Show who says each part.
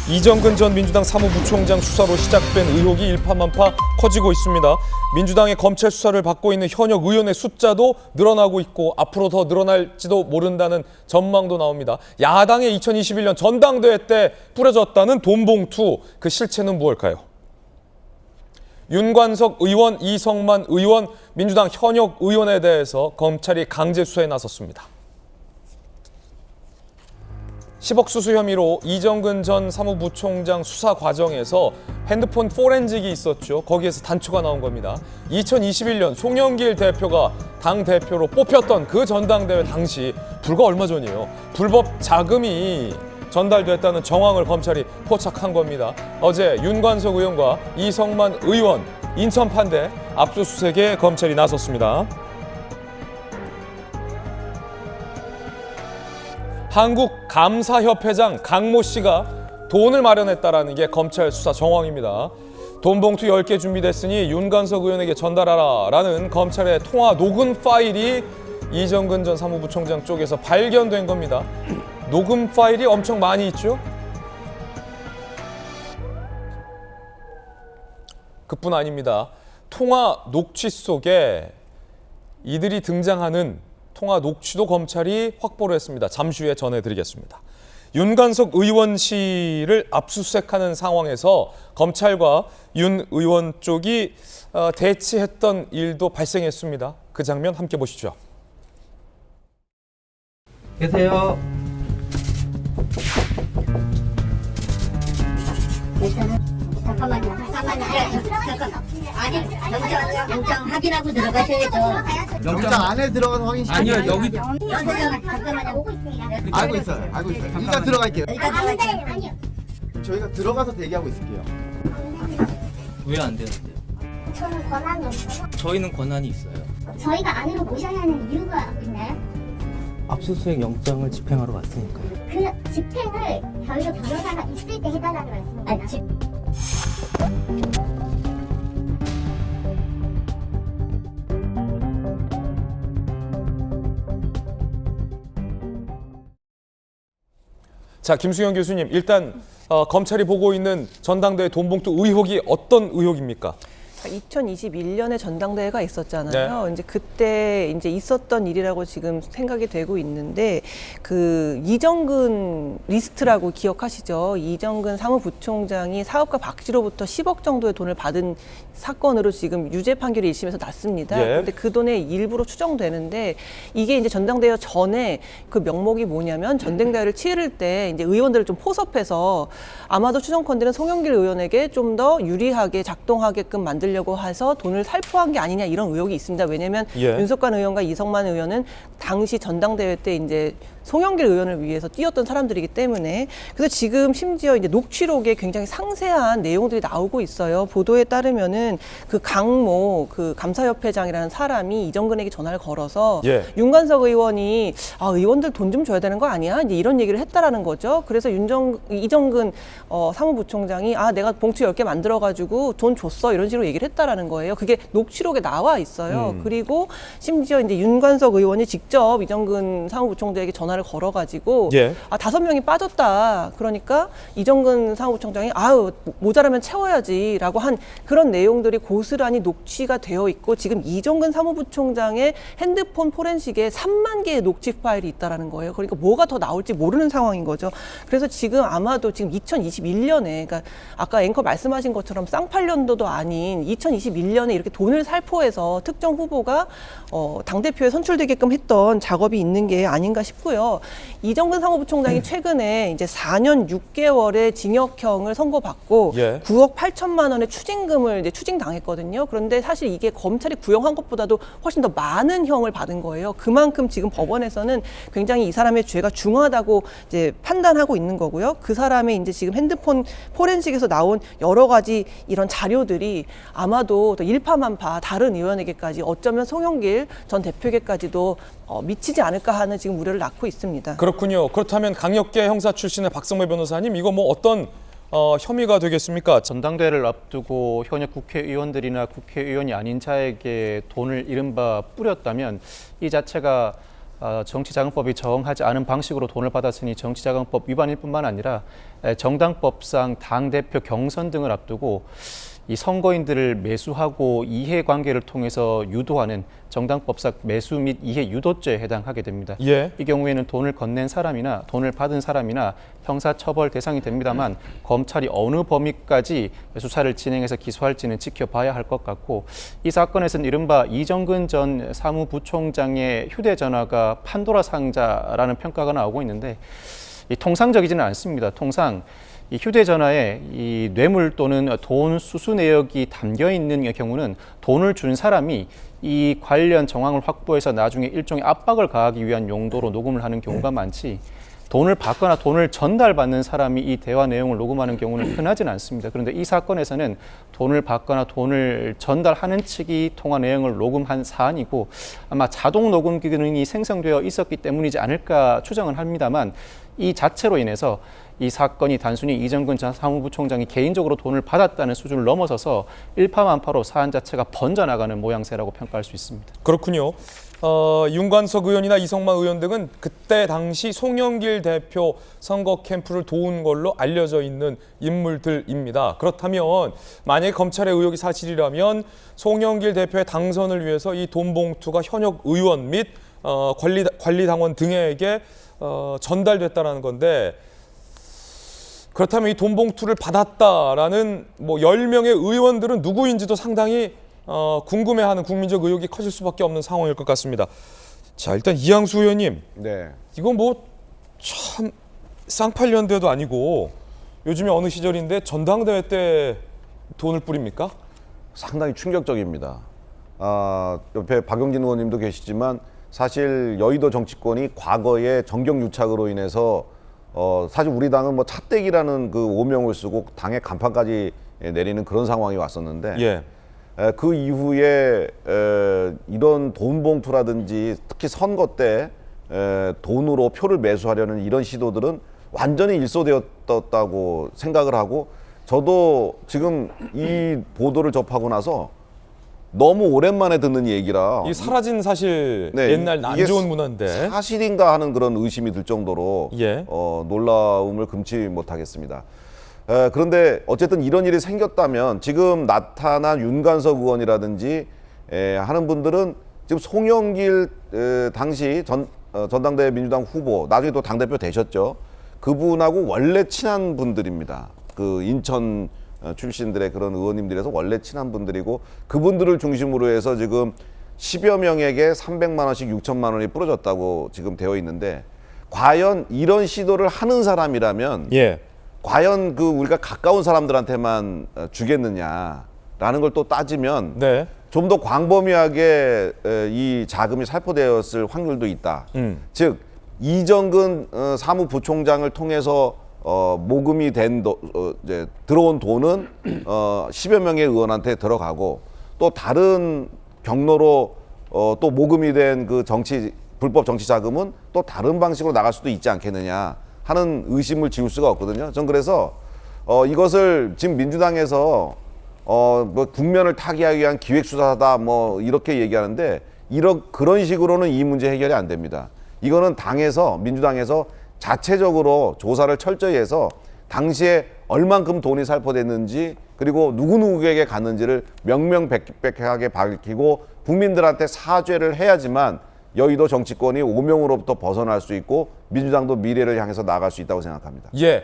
Speaker 1: 이정근 전 민주당 사무부총장 수사로 시작된 의혹이 일파만파 커지고 있습니다. 민주당의 검찰 수사를 받고 있는 현역 의원의 숫자도 늘어나고 있고 앞으로 더 늘어날지도 모른다는 전망도 나옵니다. 야당의 2021년 전당대회 때 뿌려졌다는 돈봉투, 그 실체는 무엇일까요? 윤관석 의원, 이성만 의원, 민주당 현역 의원에 대해서 검찰이 강제 수사에 나섰습니다. 10억 수수 혐의로 이정근 전 사무부총장 수사 과정에서 핸드폰 포렌식이 있었죠. 거기에서 단초가 나온 겁니다. 2021년 송영길 대표가 당대표로 뽑혔던 그 전당대회 당시 불과 얼마 전이에요. 불법 자금이 전달됐다는 정황을 검찰이 포착한 겁니다. 어제 윤관석 의원과 이성만 의원 인천 판대 압수수색에 검찰이 나섰습니다. 한국감사협회장 강모 씨가 돈을 마련했다라는 게 검찰 수사 정황입니다. 돈봉투 10개 준비됐으니 윤관석 의원에게 전달하라라는 검찰의 통화 녹음 파일이 이정근 전 사무부총장 쪽에서 발견된 겁니다. 녹음 파일이 엄청 많이 있죠? 그뿐 아닙니다. 통화 녹취 속에 이들이 등장하는 통화 녹취도 검찰이 확보를 했습니다. 잠시 후에 전해드리겠습니다. 윤관석 의원 씨를 압수수색하는 상황에서 검찰과 윤 의원 쪽이 대치했던 일도 발생했습니다. 그 장면 함께 보시죠.
Speaker 2: 계세요.
Speaker 3: 잠깐만요. 아니, 영장 확인하고 들어가셔야죠.
Speaker 2: 영장
Speaker 4: 안에 들어가서 확인시켜요.
Speaker 2: 아니요, 여기
Speaker 3: 잠깐만요. 오고 있습니다.
Speaker 4: 알고 있어요. 일단 들어갈게요.
Speaker 3: 아니요.
Speaker 4: 저희가 들어가서 대기하고 있을게요.
Speaker 2: 왜 안 되는데요?
Speaker 3: 저는 권한이 없어요.
Speaker 2: 저희는 권한이 있어요.
Speaker 3: 저희가 안으로 모셔야 하는 이유가 있나요?
Speaker 2: 압수수색 영장을 집행하러 왔으니까요.
Speaker 3: 그 집행을 저희가 변호사가 있을 때 해달라는 말씀입니다.
Speaker 1: 자, 김수영 교수님, 일단 검찰이 보고 있는 전당대회 돈봉투 의혹이 어떤 의혹입니까?
Speaker 5: 2021년에 전당대회가 있었잖아요. 이제 그때 이제 있었던 일이라고 지금 생각이 되고 있는데 그 이정근 리스트라고 기억하시죠? 이정근 사무부총장이 사업가 박씨로부터 10억 정도의 돈을 받은 사건으로 지금 유죄 판결이 1심에서 났습니다. 그런데 그 돈의 일부로 추정되는데 이게 이제 전당대회 전에 그 명목이 뭐냐면 전당대회를 치를 때 이제 의원들을 좀 포섭해서 아마도 추정컨대는 송영길 의원에게 좀 더 유리하게 작동하게끔 만들려고 해서 돈을 살포한 게 아니냐 이런 의혹이 있습니다. 왜냐하면 윤석관 의원과 이성만 의원은 당시 전당대회 때 이제 송영길 의원을 위해서 뛰었던 사람들이기 때문에 그래서 지금 심지어 이제 녹취록에 굉장히 상세한 내용들이 나오고 있어요. 보도에 따르면은 그 강모 그 감사협회장이라는 사람이 이정근에게 전화를 걸어서 윤관석 의원이 의원들 돈 좀 줘야 되는 거 아니야? 이제 이런 얘기를 했다라는 거죠. 그래서 이정근 사무부총장이 내가 봉투 10개 만들어가지고 돈 줬어 이런 식으로 얘기를 했다라는 거예요. 그게 녹취록에 나와 있어요. 그리고 심지어 이제 윤관석 의원이 직접 이정근 사무부총장에게 전화를 걸어가지고 5명이 빠졌다. 그러니까 이정근 사무부총장이 모자라면 채워야지라고 한 그런 내용들이 고스란히 녹취가 되어 있고 지금 이정근 사무부총장의 핸드폰 포렌식에 3만 개의 녹취 파일이 있다라는 거예요. 그러니까 뭐가 더 나올지 모르는 상황인 거죠. 그래서 지금 아마도 지금 2021년에 그러니까 아까 앵커 말씀하신 것처럼 쌍팔년도도 아닌 2021년에 이렇게 돈을 살포해서 특정 후보가 당대표에 선출되게끔 했던 작업이 있는 게 아닌가 싶고요. 이정근 사무부총장이 최근에 이제 4년 6개월의 징역형을 선고받고 9억 8천만 원의 추징금을 이제 추징당했거든요. 그런데 사실 이게 검찰이 구형한 것보다도 훨씬 더 많은 형을 받은 거예요. 그만큼 지금 법원에서는 굉장히 이 사람의 죄가 중하다고 이제 판단하고 있는 거고요. 그 사람의 이제 지금 핸드폰 포렌식에서 나온 여러 가지 이런 자료들이 아마도 더 일파만파 다른 의원에게까지 어쩌면 송영길 전 대표에게까지도 미치지 않을까 하는 지금 우려를 낳고 있습니다.
Speaker 1: 그렇군요. 그렇다면 강력계 형사 출신의 박성배 변호사님, 이거 뭐 어떤 혐의가 되겠습니까?
Speaker 6: 전당대회를 앞두고 현역 국회의원들이나 국회의원이 아닌 자에게 돈을 이른바 뿌렸다면 이 자체가 정치자금법이 정하지 않은 방식으로 돈을 받았으니 정치자금법 위반일 뿐만 아니라 정당법상 당대표 경선 등을 앞두고 이 선거인들을 매수하고 이해관계를 통해서 유도하는 정당법상 매수 및 이해 유도죄에 해당하게 됩니다.
Speaker 1: 예.
Speaker 6: 이 경우에는 돈을 건넨 사람이나 돈을 받은 사람이나 형사처벌 대상이 됩니다만 검찰이 어느 범위까지 수사를 진행해서 기소할지는 지켜봐야 할 것 같고, 이 사건에서는 이른바 이정근 전 사무부총장의 휴대전화가 판도라 상자라는 평가가 나오고 있는데, 이 통상적이지는 않습니다. 통상 이 휴대전화에 이 뇌물 또는 돈 수수 내역이 담겨 있는 경우는 돈을 준 사람이 이 관련 정황을 확보해서 나중에 일종의 압박을 가하기 위한 용도로 녹음을 하는 경우가 많지, 돈을 받거나 돈을 전달받는 사람이 이 대화 내용을 녹음하는 경우는 흔하지는 않습니다. 그런데 이 사건에서는 돈을 받거나 돈을 전달하는 측이 통화 내용을 녹음한 사안이고, 아마 자동 녹음 기능이 생성되어 있었기 때문이지 않을까 추정은 합니다만, 이 자체로 인해서 이 사건이 단순히 이정근 전 사무부총장이 개인적으로 돈을 받았다는 수준을 넘어서서 일파만파로 사안 자체가 번져나가는 모양새라고 평가할 수 있습니다.
Speaker 1: 그렇군요. 윤관석 의원이나 이성만 의원 등은 그때 당시 송영길 대표 선거 캠프를 도운 걸로 알려져 있는 인물들입니다. 그렇다면 만약에 검찰의 의혹이 사실이라면 송영길 대표의 당선을 위해서 이 돈 봉투가 현역 의원 및 관리당원 등에게 전달됐다는 건데, 그렇다면 이 돈 봉투를 받았다라는 10명의 의원들은 누구인지도 상당히 궁금해하는 국민적 의혹이 커질 수밖에 없는 상황일 것 같습니다. 자, 일단 이항수 의원님,
Speaker 7: 네.
Speaker 1: 이건 참 쌍팔년대도 아니고 요즘에 어느 시절인데 전당대회 때 돈을 뿌립니까?
Speaker 7: 상당히 충격적입니다. 옆에 박용진 의원님도 계시지만 사실 여의도 정치권이 과거에 정경유착으로 인해서 사실 우리 당은 차떼기라는 그 오명을 쓰고 당의 간판까지 내리는 그런 상황이 왔었는데,
Speaker 1: 예.
Speaker 7: 그 이후에 이런 돈 봉투라든지 특히 선거 때 돈으로 표를 매수하려는 이런 시도들은 완전히 일소되었다고 생각을 하고, 저도 지금 이 보도를 접하고 나서 너무 오랜만에 듣는 얘기라
Speaker 1: 이 사라진 사실
Speaker 7: 네,
Speaker 1: 옛날 안
Speaker 7: 이게
Speaker 1: 좋은 문화인데.
Speaker 7: 사실인가 하는 그런 의심이 들 정도로
Speaker 1: 예.
Speaker 7: 놀라움을 금치 못하겠습니다. 그런데 어쨌든 이런 일이 생겼다면 지금 나타난 윤관석 의원이라든지 하는 분들은 지금 송영길 당시 전당대회 민주당 후보, 나중에 또 당대표 되셨죠. 그분하고 원래 친한 분들입니다. 그 인천 출신들의 그런 의원님들에서 원래 친한 분들이고, 그분들을 중심으로 해서 지금 10여 명에게 300만 원씩 6천만 원이 뿌려졌다고 지금 되어 있는데, 과연 이런 시도를 하는 사람이라면
Speaker 1: 예.
Speaker 7: 과연 그 우리가 가까운 사람들한테만 주겠느냐라는 걸 또 따지면
Speaker 1: 네.
Speaker 7: 좀 더 광범위하게 이 자금이 살포되었을 확률도 있다. 즉 이정근 사무부총장을 통해서 모금이 된 이제 들어온 돈은 10여 명의 의원한테 들어가고, 또 다른 경로로 또 모금이 된 그 불법 정치 자금은 또 다른 방식으로 나갈 수도 있지 않겠느냐 하는 의심을 지울 수가 없거든요. 전 그래서 이것을 지금 민주당에서 국면을 타개하기 위한 기획수사다 이렇게 얘기하는데, 그런 식으로는 이 문제 해결이 안 됩니다. 이거는 민주당에서 자체적으로 조사를 철저히 해서 당시에 얼만큼 돈이 살포됐는지, 그리고 누구누구에게 갔는지를 명명백백하게 밝히고 국민들한테 사죄를 해야지만 여의도 정치권이 오명으로부터 벗어날 수 있고 민주당도 미래를 향해서 나아갈 수 있다고 생각합니다.
Speaker 1: 예.